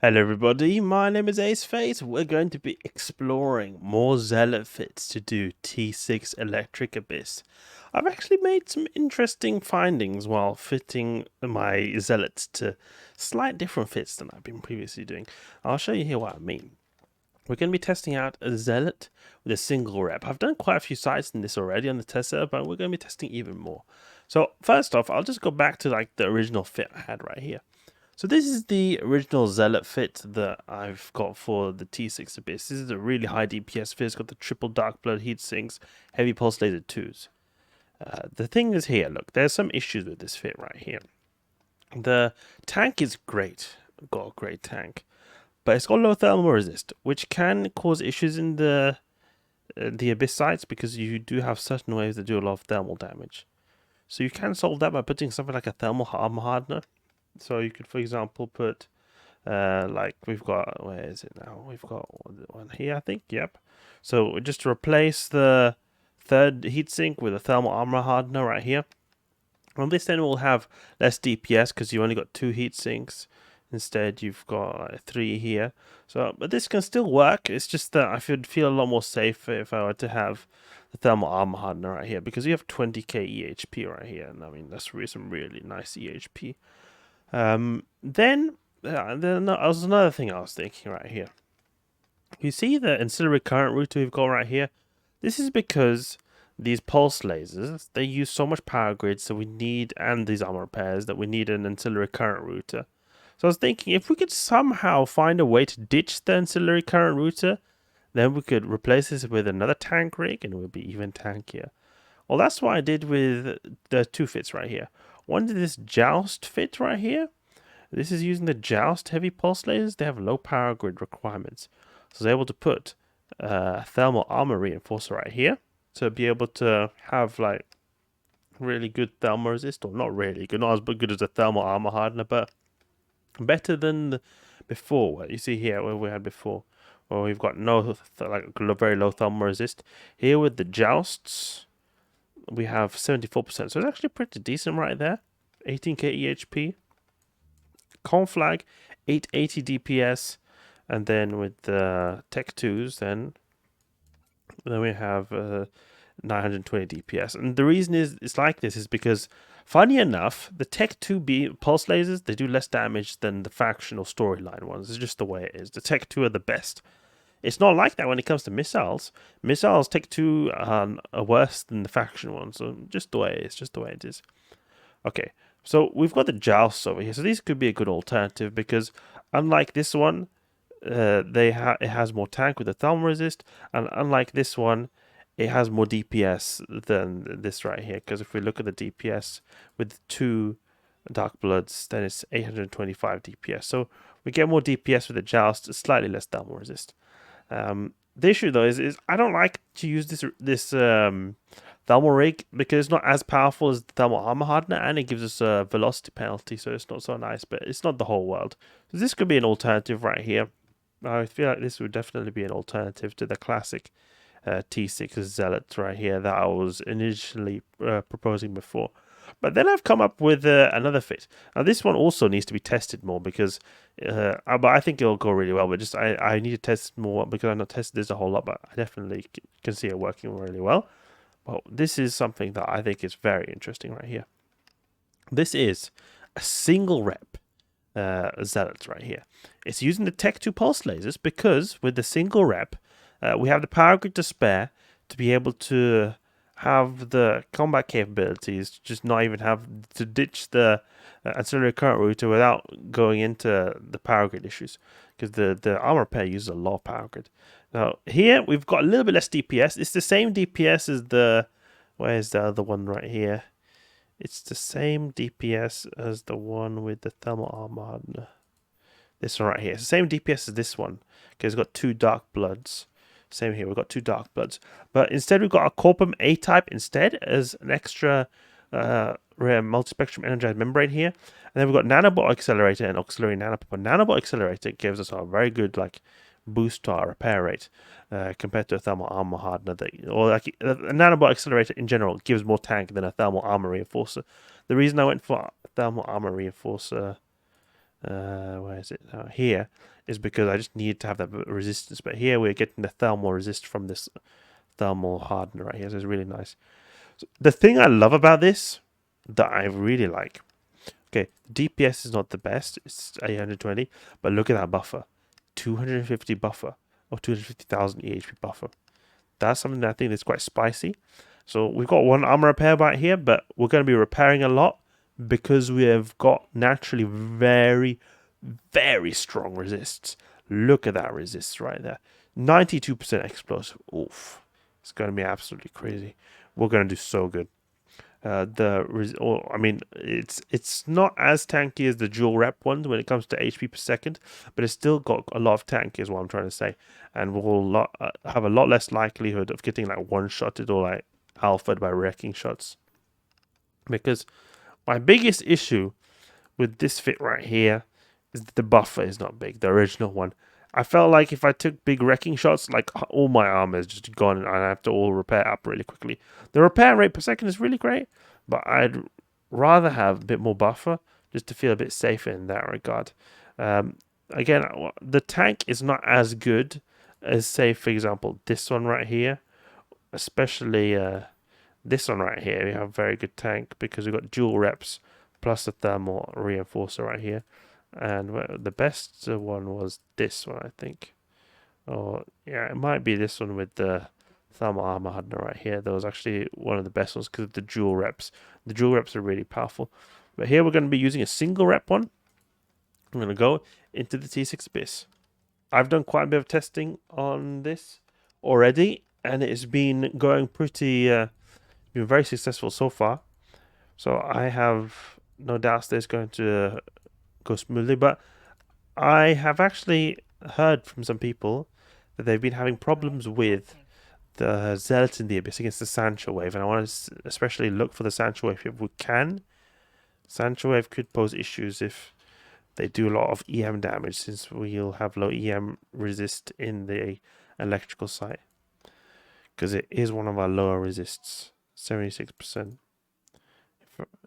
Hello everybody, my name is Aceface. We're going to be exploring more Zealot fits to do T6 Electric Abyss. I've actually made some interesting findings while fitting my Zealots to slight different fits than I've been previously doing. I'll show you here what I mean. We're going to be testing out a Zealot with a single rep. I've done quite a few sites in this already on the test server, but we're going to be testing even more. So first off, I'll just go back to like the original fit I had right here. So this is the original Zealot fit that I've got for the T6 Abyss. This is a really high DPS fit. It's got the triple Dark Blood heat sinks, heavy pulse laser 2s. The thing is here, look, there's some issues with this fit right here. The tank is great, got a great tank, but it's got low thermal resist, which can cause issues in the Abyss sites because you do have certain waves that do a lot of thermal damage. So you can solve that by putting something like a thermal armor hardener. So you could, for example, put like we've got, where is it now? We've got one here, I think. Yep. So just to replace the third heatsink with a thermal armor hardener right here. On this end, we'll have less DPS because you only got 2 heatsinks. Instead, you've got 3 here. So, but this can still work. It's just that I would feel a lot more safe if I were to have the thermal armor hardener right here because you have 20k EHP right here, and I mean that's really some really nice EHP. Then there's another thing I was thinking right here. You see the ancillary current router we've got right here? This is because these pulse lasers, they use so much power grid, so we need, and these armor repairs, that we need an ancillary current router. So I was thinking if we could somehow find a way to ditch the ancillary current router, then we could replace this with another tank rig and it would be even tankier. Well, that's what I did with the 2 fits right here. One did this Joust fit right here. This is using the Joust heavy pulse lasers. They have low power grid requirements. So I was able to put thermal armor reinforcer right here to be able to have like really good thermal resist, or not really good, not as good as the thermal armor hardener, but better than before. What you see here, where we had before, where we've got no like very low thermal resist. Here with the Jousts, we have 74%, so it's actually pretty decent right there. 18k EHP. Conflag 880 DPS, and then with the Tech 2s, then we have 920 DPS. And the reason it's like this is because, funny enough, the Tech 2 pulse lasers, they do less damage than the faction or storyline ones. It's just the way it is. The Tech 2 are the best. It's not like that when it comes to missiles. Missiles, Tech 2 are worse than the faction ones. So just the way it is. Just the way it is. Okay. So we've got the Jousts over here. So these could be a good alternative because unlike this one, it has more tank with the thermal resist, and unlike this one, it has more DPS than this right here. Because if we look at the DPS with 2 Dark Bloods, then it's 825 DPS. So we get more DPS with the Joust, slightly less thermal resist. The issue though is I don't like to use this thermal rig because it's not as powerful as the thermal armor hardener, and it gives us a velocity penalty, so it's not so nice, but it's not the whole world. So this could be an alternative right here. I feel like this would definitely be an alternative to the classic T6 Zealot right here that I was initially proposing before. But then I've come up with another fit. Now this one also needs to be tested more because, but I think it'll go really well. But just I need to test more because I've not tested this a whole lot. But I definitely can see it working really well. Well, this is something that I think is very interesting right here. This is a single rep Zealot right here. It's using the Tech 2 pulse lasers because with the single rep, we have the power grid to spare to be able to have the combat capabilities, just not even have to ditch the ancillary current router without going into the power grid issues, because the armor pair uses a lot of power grid. Now here we've got a little bit less DPS. It's the same DPS as the, where's the other one right here? It's the same DPS as the one with the thermal armor hardener. This one right here. It's the same DPS as this one because it's got 2 Dark Bloods. Same here, we've got 2 Dark Bloods. But instead we've got a Corpum A-type instead as an extra rare multispectrum energized membrane here. And then we've got Nanobot Accelerator and Auxiliary Nanopop. Nanobot Accelerator gives us a very good boost to our repair rate compared to a thermal armor hardener. A Nanobot Accelerator in general gives more tank than a thermal armor reinforcer. The reason I went for thermal armor reinforcer where is it now? Here is because I just need to have that resistance. But here we're getting the thermal resist from this thermal hardener right here. So it's really nice. So the thing I love about this, that I really like, okay, DPS is not the best. It's 820, but look at that buffer. 250 buffer, or 250,000 EHP buffer. That's something that I think is quite spicy. So we've got one armor repair right here, but we're going to be repairing a lot because we have got naturally very, very strong resists. Look at that resist right there. 92% explosive. Oof. It's going to be absolutely crazy. We're going to do so good. I mean, it's not as tanky as the dual rep ones when it comes to HP per second, but it's still got a lot of tank, is what I'm trying to say, and we'll have a lot less likelihood of getting like one-shotted or like alphaed by wrecking shots. Because my biggest issue with this fit right here is that the buffer is not big, the original one. I felt like if I took big wrecking shots, like all my armor is just gone and I have to all repair up really quickly. The repair rate per second is really great, but I'd rather have a bit more buffer just to feel a bit safer in that regard. Again, the tank is not as good as, say, for example, this one right here. Especially this one right here. We have a very good tank because we've got dual reps plus a thermal reinforcer right here. And the best one was this one, I think. Or yeah, it might be this one with the thermal armor hardener right here. That was actually one of the best ones because of the dual reps. The dual reps are really powerful. But here we're going to be using a single rep one. I'm going to go into the T6 Abyss. I've done quite a bit of testing on this already, and it's been going pretty, been very successful so far. So I have no doubts that it's going to go smoothly, but I have actually heard from some people that they've been having problems with the Zealot in the Abyss against the Sancho Wave, and I want to especially look for the Sancho Wave if we can. Sancho Wave could pose issues if they do a lot of EM damage, since we'll have low EM resist in the electrical site, because it is one of our lower resists, 76%.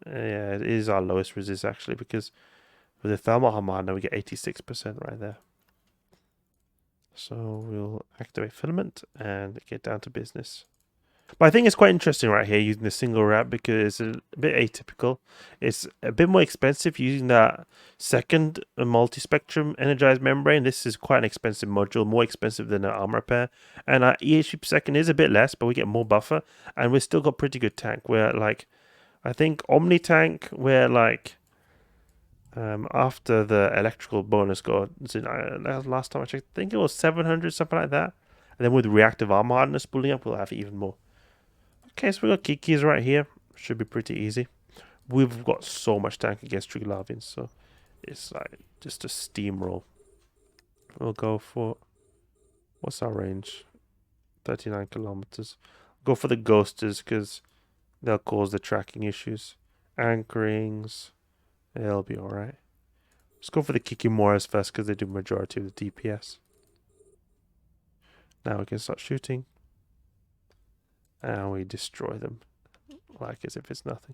Yeah, it is our lowest resist actually, because with the thermal hardener we get 86% right there. So we'll activate filament and get down to business. But I think it's quite interesting right here using the single wrap because it's a bit atypical. It's a bit more expensive using that second multispectrum energized membrane. This is quite an expensive module, more expensive than an armor repair. And our EHP per second is a bit less, but we get more buffer. And we've still got pretty good tank. We're like, I think Omni tank, we're like, after the electrical bonus got, last time I checked, I think it was 700, something like that. And then with reactive armor hardener spooling up, we'll have even more. Okay, so we got Kikis right here. Should be pretty easy. We've got so much tank against Triglavians, so it's like just a steamroll. We'll go for, what's our range? 39 kilometers. Go for the Ghosters because they'll cause the tracking issues. Anchorings, they'll be alright. Let's go for the Kikimoras first because they do majority of the DPS. Now we can start shooting. And we destroy them. Like as if it's nothing.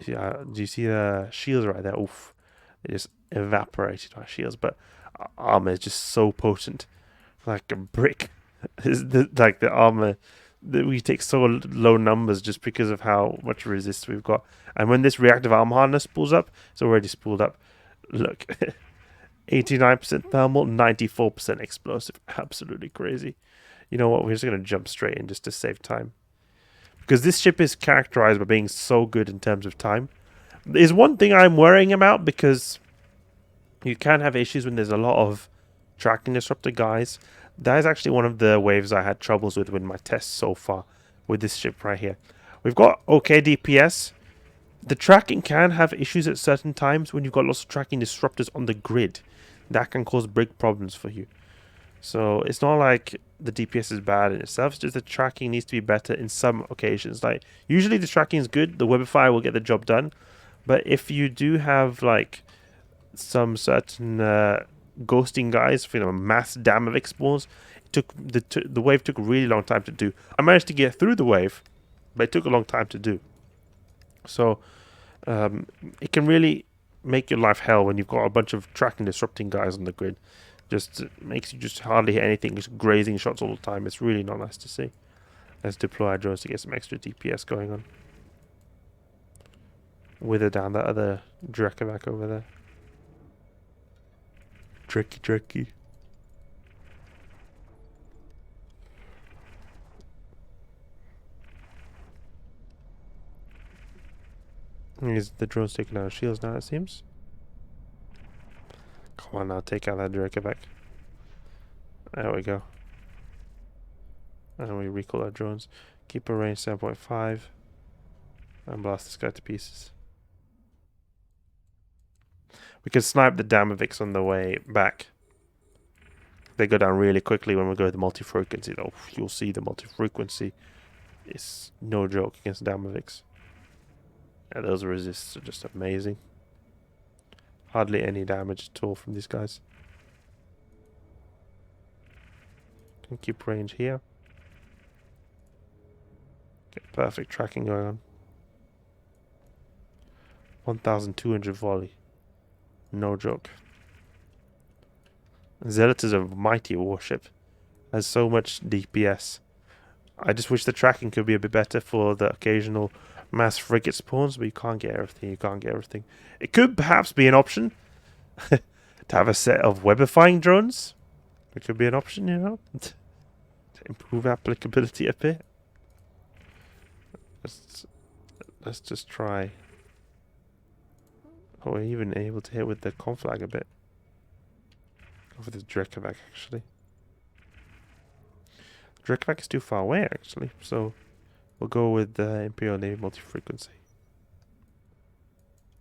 Yeah, do you see the shields right there? Oof. They just evaporated our shields. But our armor is just so potent. Like a brick. Like the armor, we take so low numbers just because of how much resist we've got. And when this reactive armor harness spools up, it's already spooled up. Look. 89% thermal, 94% explosive. Absolutely crazy. You know what, we're just going to jump straight in just to save time. Because this ship is characterized by being so good in terms of time. There's one thing I'm worrying about, because you can have issues when there's a lot of tracking disruptor guys. That is actually one of the waves I had troubles with my tests so far with this ship right here. We've got okay DPS. The tracking can have issues at certain times when you've got lots of tracking disruptors on the grid. That can cause big problems for you. So it's not like the DPS is bad in itself, it's just the tracking needs to be better in some occasions. Like usually the tracking is good, the Webifier will get the job done. But if you do have like some certain ghosting guys for a mass dam of expos, it took the wave took a really long time to do. I managed to get through the wave, but it took a long time to do. So it can really make your life hell when you've got a bunch of tracking disrupting guys on the grid. Just makes you just hardly hit anything, just grazing shots all the time. It's really not nice to see. Let's deploy our drones to get some extra DPS going on. Wither down that other Drekovac over there. Tricky. The drone's taking out shields now, it seems. Come on now, take out that Drekovac. There we go. And we recall our drones. Keep our range 7.5. And blast this guy to pieces. We can snipe the Damavix on the way back. They go down really quickly when we go to the multi-frequency. Oh, you'll see the multi-frequency is no joke against Damavix. Yeah, those resists are just amazing. Hardly any damage at all from these guys. Can keep range here. Get perfect tracking going on. 1,200 volley. No joke. Zealot is a mighty warship. Has so much DPS. I just wish the tracking could be a bit better for the occasional mass frigate spawns, but you can't get everything. It could perhaps be an option to have a set of webifying drones. It could be an option, you know, to improve applicability a bit. Let's just try. Oh, we're even able to hit with the Conflag a bit. Go for the Drekovac, actually. Drekovac is too far away, actually, so we'll go with the Imperial Navy multi-frequency.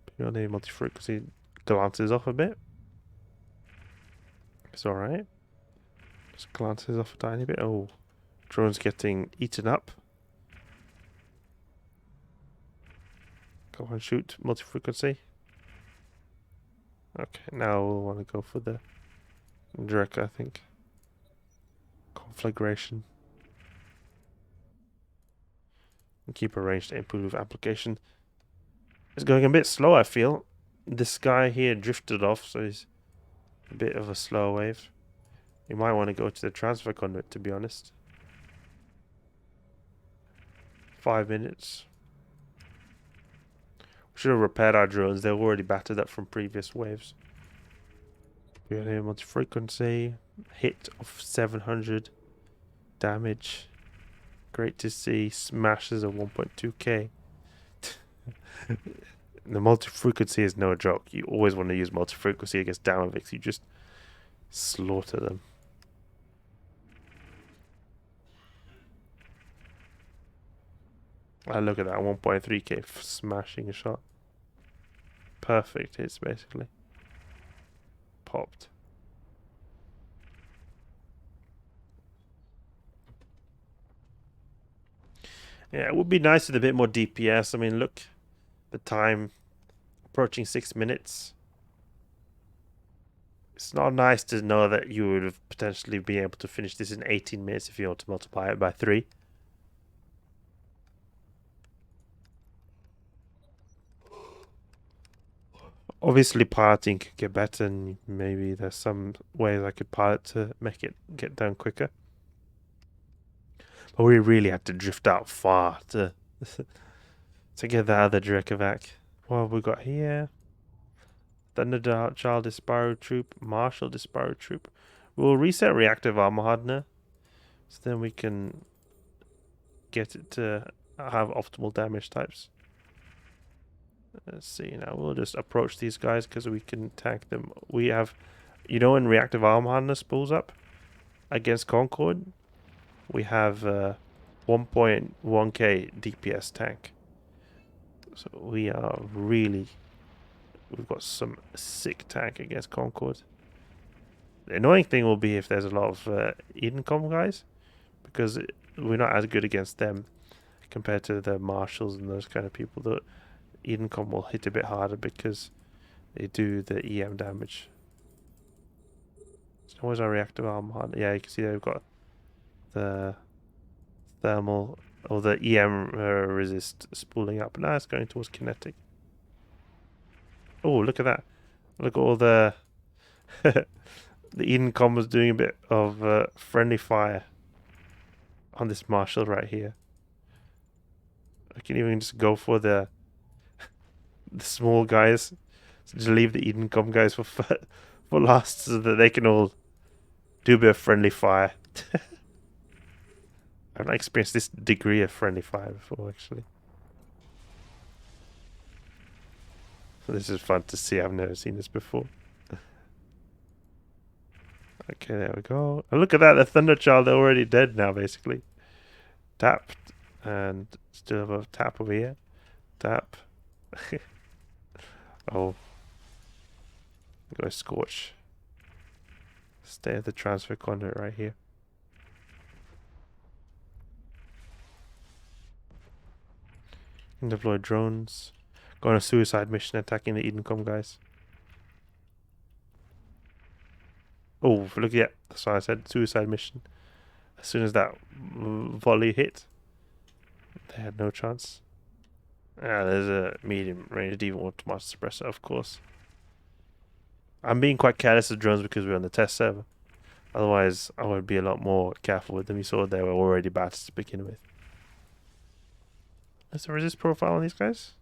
Imperial Navy multi-frequency glances off a bit. It's alright. Just glances off a tiny bit. Oh, drone's getting eaten up. Go on, shoot multi-frequency. Okay, now we'll want to go for the Drek, I think. Conflagration. And keep a range to improve application. It's going a bit slow, I feel. This guy here drifted off, so he's a bit of a slow wave. You might want to go to the transfer conduit, to be honest. 5 minutes. We should have repaired our drones. They were already battered up from previous waves. We had a multi-frequency. Hit of 700 damage. Great to see. Smashes of 1.2k. The multi-frequency is no joke. You always want to use multi-frequency against Damavix. You just slaughter them. Look at that, 1.3k smashing a shot. Perfect hits, basically. Popped. Yeah, it would be nice with a bit more DPS. I mean, look, the time approaching 6 minutes. It's not nice to know that you would have potentially been able to finish this in 18 minutes if you want to multiply it by 3. Obviously, piloting could get better, and maybe there's some ways I could pilot to make it get done quicker. But we really had to drift out far to get the other Drekovac. What have we got here? Thunderchild Disparrow Troop, Marshal Disparrow Troop. We'll reset Reactive Armor Hardener, so then we can get it to have optimal damage types. Let's see, now we'll just approach these guys because we can tank them. We have, you know, when Reactive Armor Hardener spools up against Concord, we have 1.1k DPS tank. So we are really, we've got some sick tank against Concord. The annoying thing will be if there's a lot of Edencom guys, because we're not as good against them compared to the Marshals and those kind of people. That Edencom will hit a bit harder because they do the EM damage. So where's our reactive armor? Yeah, you can see they've got the thermal or the EM resist spooling up. Now it's going towards kinetic. Oh, look at that. Look at all the... the Edencom was doing a bit of friendly fire on this Marshal right here. I can even just go for the small guys. So just leave the Edencom guys for last so that they can all do a bit of friendly fire. I've not experienced this degree of friendly fire before, actually. So this is fun to see. I've never seen this before. Okay, there we go. And look at that, the Thunderchild, they're already dead now, basically. Tapped. And still have a tap over here. Tap. Oh. Go Scorch. Stay at the transfer conduit right here. Deploy drones. Go on a suicide mission attacking the Edencom guys. Oh, look, yeah, that's why I said suicide mission. As soon as that volley hit, they had no chance. Ah, there's a medium range even with Master Suppressor, of course. I'm being quite careless of drones because we're on the test server. Otherwise, I would be a lot more careful with them. You saw they were already bad to begin with. There's a resist profile on these guys.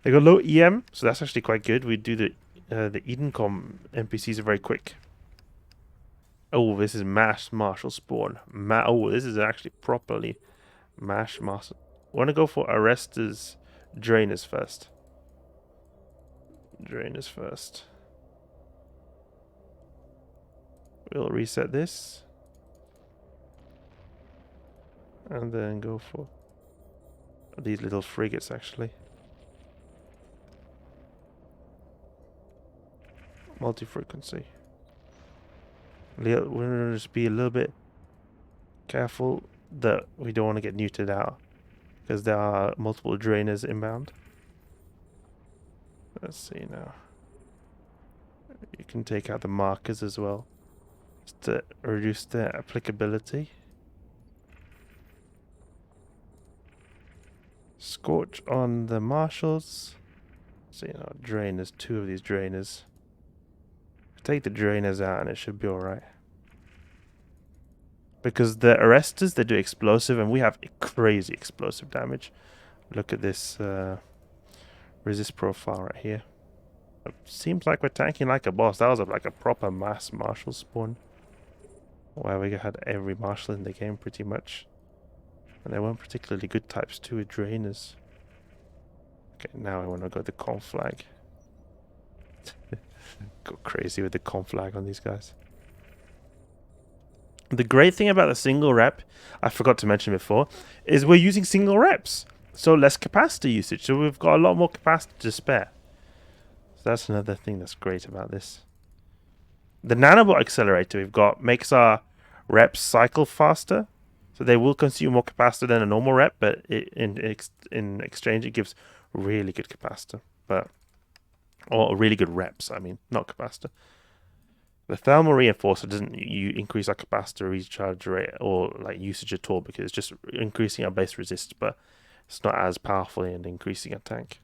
They got low EM, so that's actually quite good. We do the Edencom NPCs are very quick. Oh, this is mass Marshal spawn. Oh, this is actually properly mass Marshal. Want to go for Arresters, Drainers first. Drainers first. We'll reset this. And then go for these little frigates, actually. Multi-frequency. We're going to just be a little bit careful that we don't want to get neutered out, because there are multiple drainers inbound. Let's see now. You can take out the markers as well, just to reduce their applicability. Scorch on the Marshals. So, drainers, 2 of these drainers. Take the drainers out and it should be alright. Because the Arresters, they do explosive and we have crazy explosive damage. Look at this resist profile right here. It seems like we're tanking like a boss. That was like a proper mass Marshal spawn. Where we had every Marshal in the game pretty much. And they weren't particularly good types too with drainers. Okay, now I want to go the Conflag. Go crazy with the Conflag on these guys. The great thing about the single rep, I forgot to mention before, is we're using single reps. So less capacity usage. So we've got a lot more capacity to spare. So that's another thing that's great about this. The Nanobot Accelerator we've got makes our reps cycle faster. So they will consume more capacitor than a normal rep, but in exchange it gives really good capacitor. Or really good reps, I mean, not capacitor. The thermal reinforcer doesn't increase our capacitor recharge rate or like usage at all, because it's just increasing our base resist, but it's not as powerful in increasing our tank.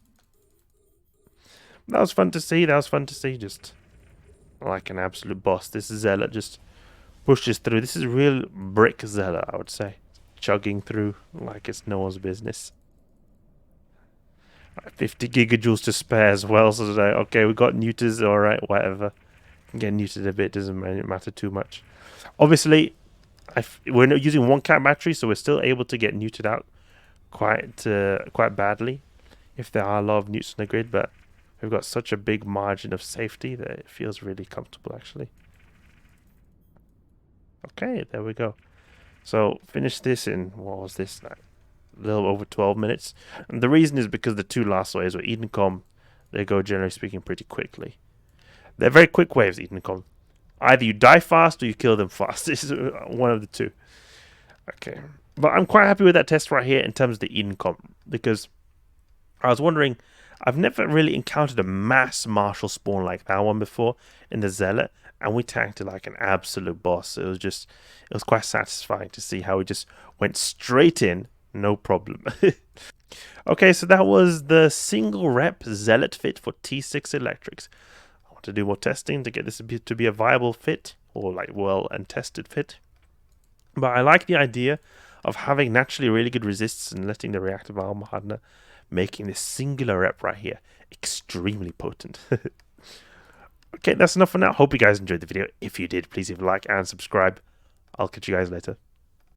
That was fun to see. Just like an absolute boss. This Zealot just pushes through. This is real brick Zealot, I would say. Chugging through like it's no one's business. 50 gigajoules to spare as well, so like, okay, we got neuters, alright, whatever. Get neutered a bit, doesn't matter too much. Obviously, we're not using 1 cat battery, so we're still able to get neutered out quite badly if there are a lot of newts on the grid, but we've got such a big margin of safety that it feels really comfortable, actually. Okay, there we go. So, finish this in, what was this, like a little over 12 minutes. And the reason is because the 2 last waves were Edencom. They go, generally speaking, pretty quickly. They're very quick waves, Edencom. Either you die fast or you kill them fast. This is one of the 2. Okay. But I'm quite happy with that test right here in terms of the Edencom, because I was wondering, I've never really encountered a mass Marshal spawn like that one before in the Zealot, and we tanked it like an absolute boss. It was quite satisfying to see how we just went straight in, no problem. Okay, so that was the single rep Zealot fit for T6 electrics. I want to do more testing to get this to be a viable fit, or like well and tested fit. But I like the idea of having naturally really good resists and letting the reactive armor hardener making this singular rep right here extremely potent. Okay, that's enough for now. Hope you guys enjoyed the video. If you did, please leave a like and subscribe. I'll catch you guys later.